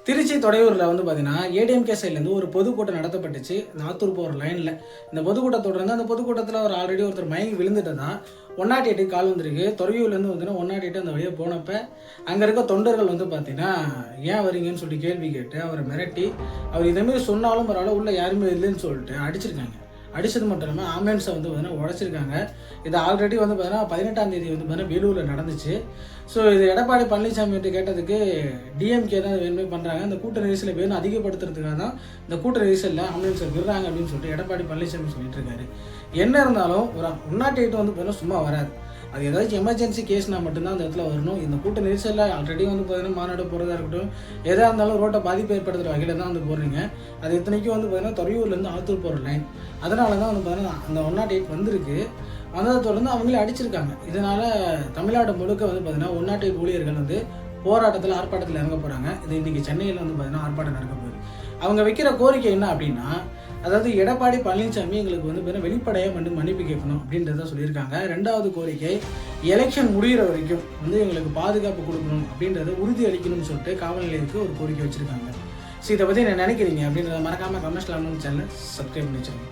திருச்சி தொடையூரில் வந்து பார்த்தீங்கன்னா ஏடிஎம்கே சைட்லேருந்து ஒரு பொதுக்கூட்டம் நடத்தப்பட்டுச்சு. நாத்தூர் போகிற லைனில் இந்த பொதுக்கூட்டத்தோடு இருந்து அந்த பொதுக்கூட்டத்தில் ஒரு ஆல்ரெடி ஒருத்தர் மயங்கி விழுந்துட்டு தான் 108 கால் வந்திருக்கு. துறையூர்லேருந்து பார்த்தீங்கன்னா 108 அந்த வழியாக போனப்போ அங்கே இருக்க தொண்டர்கள் வந்து பார்த்தீங்கன்னா ஏன் வரீங்கன்னு சொல்லி கேள்வி கேட்டு அவரை மிரட்டி அவர் இதேமாரி சொன்னாலும் பரவாயில்ல உள்ள யாருமே இல்லைன்னு சொல்லிட்டு அடிச்சிருக்காங்க. அடித்தது மட்டும் இல்லாமல் ஆம்புலன்ஸை வந்து பார்த்தீங்கன்னா உடச்சிருக்காங்க. இது ஆல்ரெடி வந்து பார்த்தீங்கன்னா 18ஆம் தேதி வந்து பார்த்தீங்கன்னா வேலூரில் நடந்துச்சு. ஸோ இது எடப்பாடி பழனிசாமி கிட்ட கேட்டதுக்கு டிஎம்கே தான் வேணுமே பண்ணுறாங்க, இந்த கூட்ட நெரிசலை வேணும் அதிகப்படுத்துறதுக்காக தான் இந்த கூட்ட நெரிசலில் ஆம்புலன்ஸை விடுறாங்க அப்படின்னு சொல்லிட்டு எடப்பாடி பழனிசாமி சொல்லிட்டு இருக்காரு. என்ன இருந்தாலும் ஒரு 108 வந்து பார்த்தீங்கன்னா சும்மா வராது. அது ஏதாச்சும் எமர்ஜென்சி கேஸ்னால் மட்டும்தான் அந்த இடத்துல வரணும். இந்த கூட்ட நெரிசலில் ஆல்ரெடி வந்து பார்த்தீங்கன்னா மாநாடு போகிறதா இருக்கட்டும், எதாக இருந்தாலும் ரோட்டை பாதிப்பு ஏற்படுத்துகிற வகையில் தான் வந்து போடுறீங்க. அது இத்தனைக்கும் வந்து பார்த்தீங்கன்னா துறையூர்லேருந்து ஆத்தூர் போகிற லைன். அதனால தான் வந்து பார்த்தீங்கன்னா அந்த 108 வந்திருக்கு. வந்ததை தொடர்ந்து அவங்களே அடிச்சிருக்காங்க. இதனால் தமிழ்நாடு முழுக்க வந்து பார்த்தீங்கன்னா 108 ஊழியர்கள் வந்து போராட்டத்தில் ஆர்ப்பாட்டத்தில் இறங்க போகிறாங்க. இது இன்றைக்கி சென்னையில் வந்து பார்த்தீங்கன்னா ஆர்ப்பாட்டம் நடக்க போகுது. அவங்க வைக்கிற கோரிக்கை என்ன அப்படின்னா, அதாவது எடப்பாடி பழனிசாமி எங்களுக்கு வந்து பார்த்தீங்கன்னா வெளிப்படையாக வந்து மன்னிப்பு கேட்கணும் அப்படின்றத சொல்லியிருக்காங்க. 2வது கோரிக்கை, எலெக்ஷன் முடிகிற வரைக்கும் வந்து எங்களுக்கு பாதுகாப்பு கொடுக்கணும் அப்படின்றத உறுதி அளிக்கணும்னு சொல்லிட்டு காவல் நிலையத்துக்கு ஒரு கோரிக்கை வச்சுருக்காங்க. ஸோ இதை பற்றி என்ன நினைக்கிறீங்க அப்படின்றத மறக்காமல் கமெண்ட்ஸில் சேனலை சப்ஸ்கிரைப் பண்ணி வச்சுருங்க.